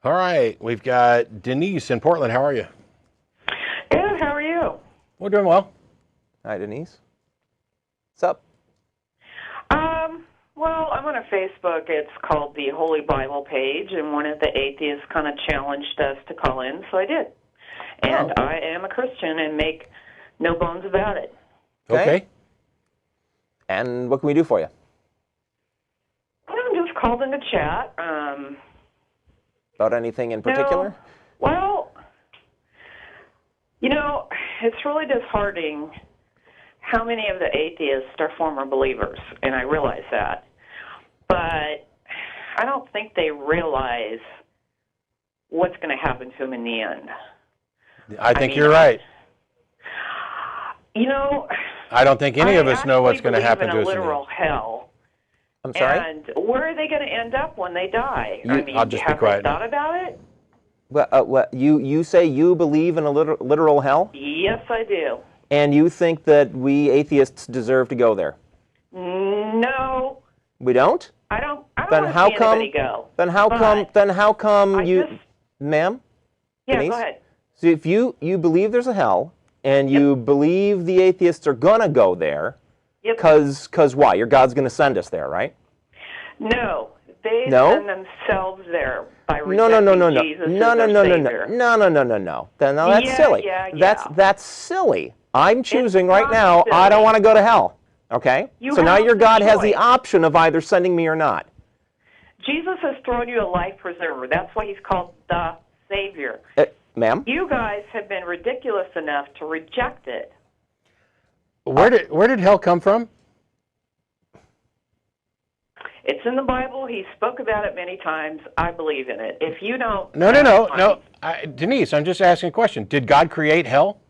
All right, we've got Denise in Portland. How are you? Good, how are you? We're doing well. Hi, Denise. What's up? Well, I'm on a Facebook. It's called the Holy Bible page, and one of the atheists kind of challenged us to call in, so I did. And I am a Christian and make no bones about it. Okay. And what can we do for you? I'm just called in to chat. About anything in particular? No, well, it's really disheartening how many of the atheists are former believers, and I realize that. But I don't think they realize what's going to happen to them in the end. I think you're right. I don't think any of us know what's going to happen to us. In a literal hell. I'm sorry? And where are they going to end up when they die? I'll just be have quiet they thought about it? Well, you say you believe in a literal hell? Yes, I do. And you think that we atheists deserve to go there? No. We don't? I don't Then want how to see come? anybody go. Then how come you, ma'am? Yeah, Denise? go ahead. So if you believe there's a hell, and you believe the atheists are gonna go there, cause why? Your God's gonna send us there, right? No, they send themselves there by rejecting Jesus as their Savior. No. Then that's silly. Yeah. That's silly. I'm choosing right now. silly. I don't want to go to hell. Okay. So now your God has the option of either sending me or not. Jesus has thrown you a life preserver. That's why he's called the Savior. Ma'am? You guys have been ridiculous enough to reject it. Where did hell come from? It's in the Bible. He spoke about it many times. I believe in it. If you don't... No. Denise, I'm just asking a question. Did God create hell?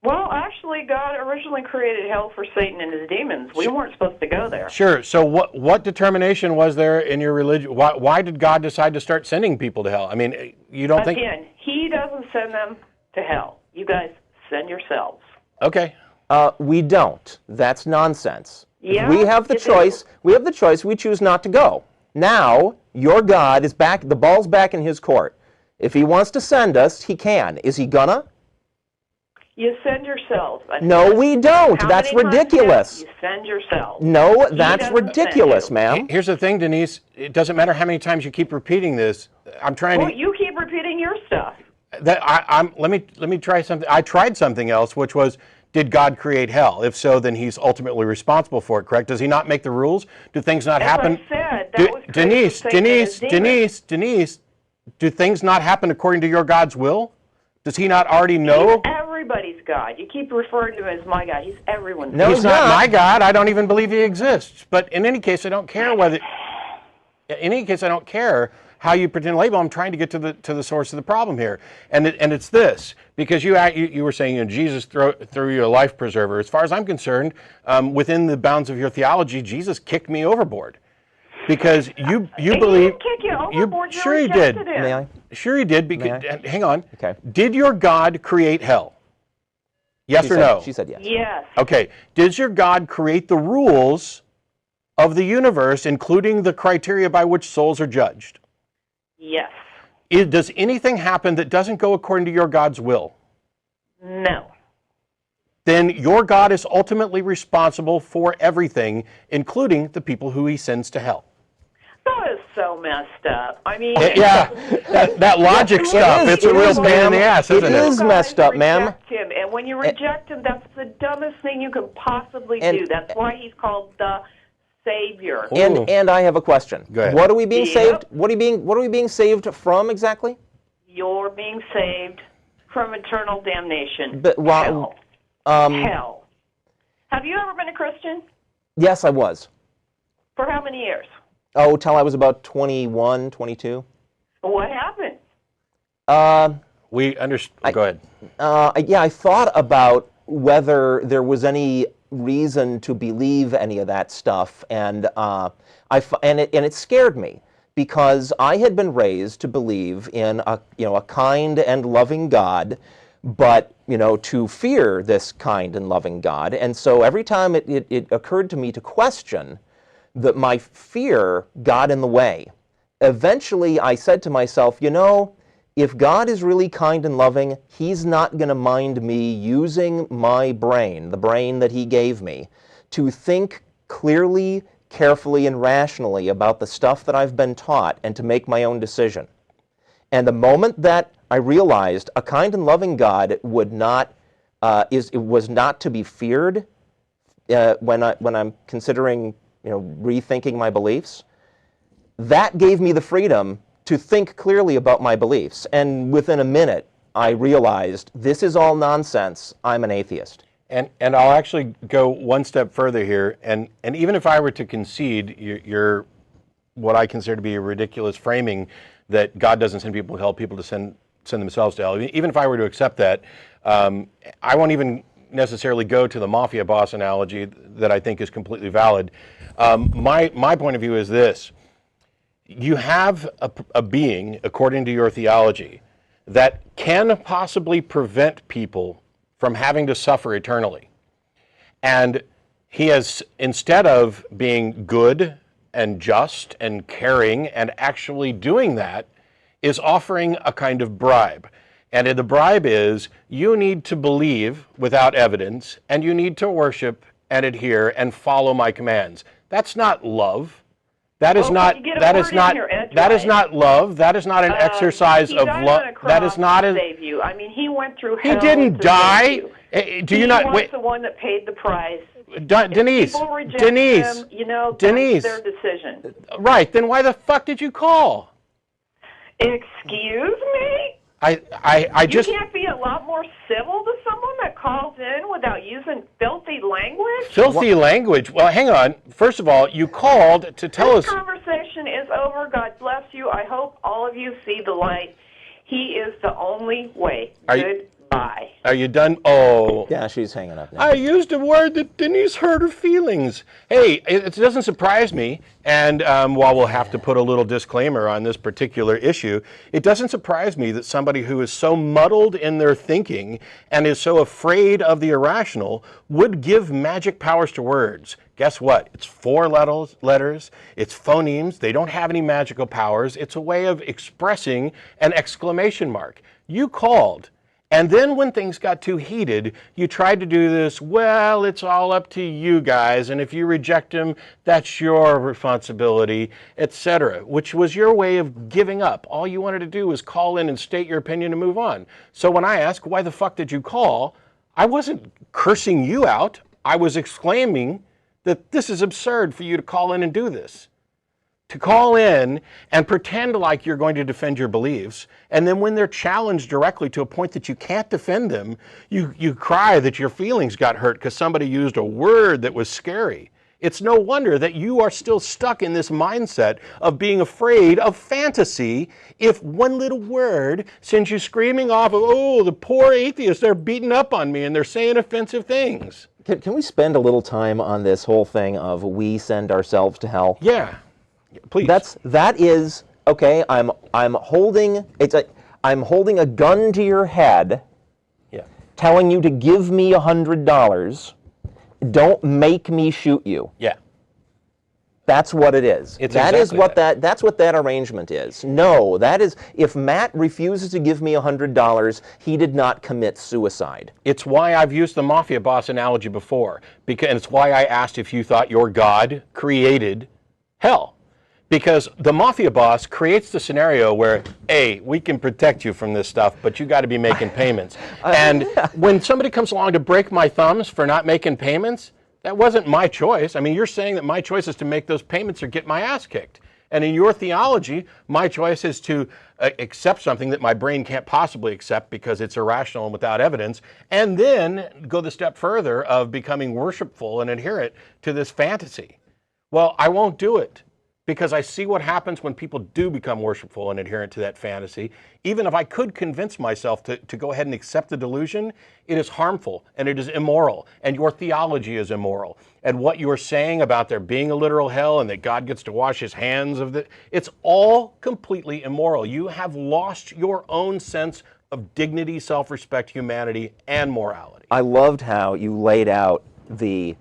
Well, actually, God originally created hell for Satan and his demons. We weren't supposed to go there. Sure. So what determination was there in your religion? Why did God decide to start sending people to hell? I mean, you don't think... Again, he doesn't send them to hell. You guys send yourselves. Okay. We don't. That's nonsense. Yeah, we have the choice. We have the choice. We choose not to go. Now, your God is back. The ball's back in his court. If he wants to send us, he can. Is he gonna? You send yourselves. No, we don't. That's ridiculous. You send yourselves. No, that's ridiculous, ma'am. Here's the thing, Denise. It doesn't matter how many times you keep repeating this. I'm trying to... Well, you keep repeating your stuff. Let me try something. I tried something else, which was, did God create hell? If so, then he's ultimately responsible for it, correct? Does he not make the rules? Do things not happen? That's what I said. That was Denise, do things not happen according to your God's will? Does he not already know? He's everybody's God. You keep referring to him as my God. He's everyone's God. No, he's not my God. I don't even believe he exists. But in any case, I don't care whether... In any case, I don't care how you pretend to label. I'm trying to get to the source of the problem here, and it's this, because you were saying Jesus threw you a life preserver. As far as I'm concerned, within the bounds of your theology, Jesus kicked me overboard, because you believe. He didn't kick you overboard. Sure he did. May I? Sure he did. Because hang on. Okay. Did your God create hell? Yes or no? She said yes. Yes. Okay. Does your God create the rules of the universe, including the criteria by which souls are judged? Yes. Does anything happen that doesn't go according to your God's will? No. Then your God is ultimately responsible for everything, including the people who he sends to hell. That is so messed up. I mean... Yeah, that logic stuff, it's a real pain in the ass, isn't it? It is messed up, ma'am. And when you reject him, that's the dumbest thing you can possibly do. That's why he's called the Savior. And I have a question. Go ahead. What are we being saved? What are we being saved from exactly? You're being saved from eternal damnation. But hell. Hell. Have you ever been a Christian? Yes, I was. For how many years? Oh, till I was about 21, 22. What happened? We understand. Go ahead. Yeah, I thought about whether there was any reason to believe any of that stuff, and it scared me, because I had been raised to believe in a kind and loving God, but to fear this kind and loving God. And so every time it occurred to me to question, that my fear got in the way. eventually I said to myself, you know, if God is really kind and loving, he's not going to mind me using my brain, the brain that he gave me, to think clearly, carefully, and rationally about the stuff that I've been taught and to make my own decision. And the moment that I realized a kind and loving God would not, was not to be feared when I'm considering, rethinking my beliefs, that gave me the freedom to think clearly about my beliefs. And within a minute, I realized this is all nonsense. I'm an atheist. And I'll actually go one step further here. And even if I were to concede your what I consider to be a ridiculous framing that God doesn't send people to hell, people to send themselves to hell, even if I were to accept that, I won't even necessarily go to the mafia boss analogy that I think is completely valid. My point of view is this. You have a being, according to your theology, that can possibly prevent people from having to suffer eternally. And he has, instead of being good and just and caring and actually doing that, is offering a kind of bribe. And the bribe is, you need to believe without evidence, and you need to worship and adhere and follow my commands. That's not love. That is not love. That is not an exercise of love. That is not a save you. I mean, he went through hell. He didn't die. Do you not? He was the one that paid the price. Denise, people reject Denise, him, that's their decision. Right. Then why the fuck did you call? Excuse me? I just... You can't be a lot more civil to someone that calls in without using filthy language? Filthy language? Well, hang on. First of all, you called to tell us... This conversation is over. God bless you. I hope all of you see the light. He is the only way. Goodbye. Are you done? Oh. Yeah, she's hanging up now. I used a word that Denise hurt her feelings. Hey, it doesn't surprise me, and while we'll have to put a little disclaimer on this particular issue, it doesn't surprise me that somebody who is so muddled in their thinking and is so afraid of the irrational would give magic powers to words. Guess what? It's 4 letters, it's phonemes, they don't have any magical powers, it's a way of expressing an exclamation mark. You called. And then when things got too heated, you tried to do this, well, it's all up to you guys, and if you reject him, that's your responsibility, etc., which was your way of giving up. All you wanted to do was call in and state your opinion and move on. So when I ask, why the fuck did you call, I wasn't cursing you out. I was exclaiming that this is absurd for you to call in and do this. To call in and pretend like you're going to defend your beliefs, and then when they're challenged directly to a point that you can't defend them, you cry that your feelings got hurt because somebody used a word that was scary. It's no wonder that you are still stuck in this mindset of being afraid of fantasy if one little word sends you screaming off of, oh, the poor atheists, they're beating up on me and they're saying offensive things. Can we spend a little time on this whole thing of we send ourselves to hell? Yeah. Please. That is okay. I'm holding a gun to your head, telling you to give me $100. Don't make me shoot you. Yeah. That's what it is. That's what that arrangement is. No, that is, if Matt refuses to give me $100, he did not commit suicide. It's why I've used the mafia boss analogy before, and it's why I asked if you thought your God created hell. Because the mafia boss creates the scenario where, A, we can protect you from this stuff, but you got to be making payments. And when somebody comes along to break my thumbs for not making payments, that wasn't my choice. I mean, you're saying that my choice is to make those payments or get my ass kicked. And in your theology, my choice is to accept something that my brain can't possibly accept because it's irrational and without evidence, and then go the step further of becoming worshipful and adherent to this fantasy. Well, I won't do it. Because I see what happens when people do become worshipful and adherent to that fantasy. Even if I could convince myself to go ahead and accept the delusion, it is harmful and it is immoral, and your theology is immoral. And what you're saying about there being a literal hell and that God gets to wash his hands of it, it's all completely immoral. You have lost your own sense of dignity, self-respect, humanity, and morality. I loved how you laid out the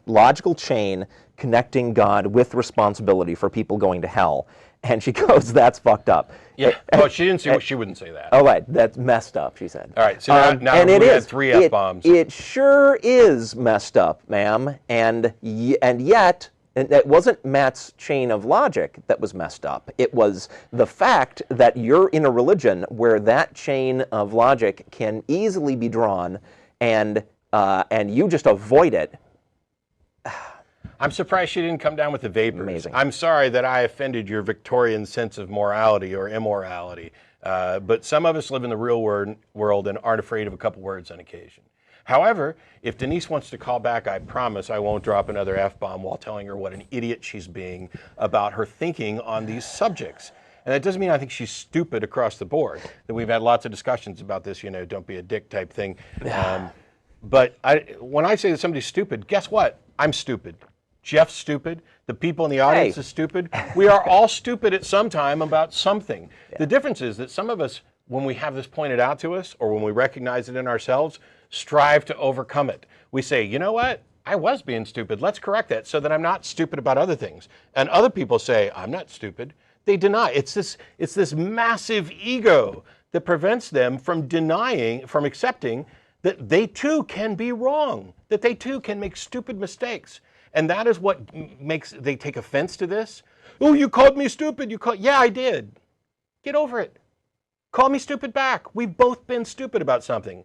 logical chain connecting God with responsibility for people going to hell. And she goes, "That's fucked up." Yeah. Oh, she didn't say. She wouldn't say that. Oh, right. That's messed up, she said. All right. So now and we it had is. 3 F-bombs. It sure is messed up, ma'am. And yet, it wasn't Matt's chain of logic that was messed up. It was the fact that you're in a religion where that chain of logic can easily be drawn, and you just avoid it. I'm surprised she didn't come down with the vapors. Amazing. I'm sorry that I offended your Victorian sense of morality or immorality, but some of us live in the real world and aren't afraid of a couple words on occasion. However, if Denise wants to call back, I promise I won't drop another F-bomb while telling her what an idiot she's being about her thinking on these subjects. And that doesn't mean I think she's stupid across the board. That we've had lots of discussions about this, don't be a dick type thing. But when I say that somebody's stupid, guess what? I'm stupid. Jeff's stupid. The people in the audience is stupid. We are all stupid at some time about something. Yeah. The difference is that some of us, when we have this pointed out to us or when we recognize it in ourselves, strive to overcome it. We say, you know what? I was being stupid. Let's correct that so that I'm not stupid about other things. And other people say, I'm not stupid. They deny. It's this massive ego that prevents them from accepting that they too can be wrong, that they too can make stupid mistakes. And that is what makes they take offense to this. Oh, you called me stupid. Yeah, I did. Get over it. Call me stupid back. We've both been stupid about something.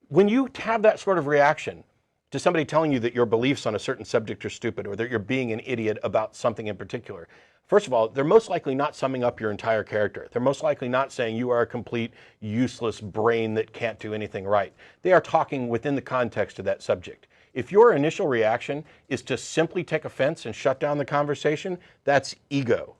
When you have that sort of reaction to somebody telling you that your beliefs on a certain subject are stupid or that you're being an idiot about something in particular, first of all, they're most likely not summing up your entire character. They're most likely not saying you are a complete useless brain that can't do anything right. They are talking within the context of that subject. If your initial reaction is to simply take offense and shut down the conversation, that's ego.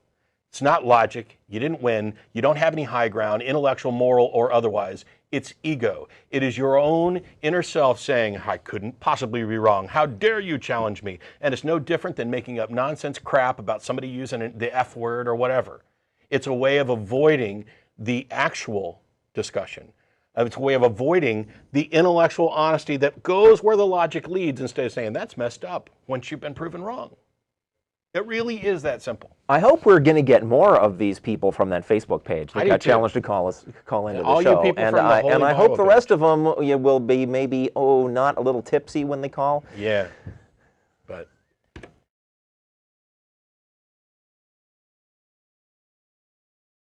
It's not logic. You didn't win. You don't have any high ground, intellectual, moral, or otherwise. It's ego. It is your own inner self saying, I couldn't possibly be wrong. How dare you challenge me? And it's no different than making up nonsense crap about somebody using the F word or whatever. It's a way of avoiding the actual discussion. It's a way of avoiding the intellectual honesty that goes where the logic leads instead of saying, that's messed up once you've been proven wrong. It really is that simple. I hope we're going to get more of these people from that Facebook page that got challenged to call into the all show. You people and from the Holy I Bible hope the page. rest of them will be maybe, not a little tipsy when they call. Yeah.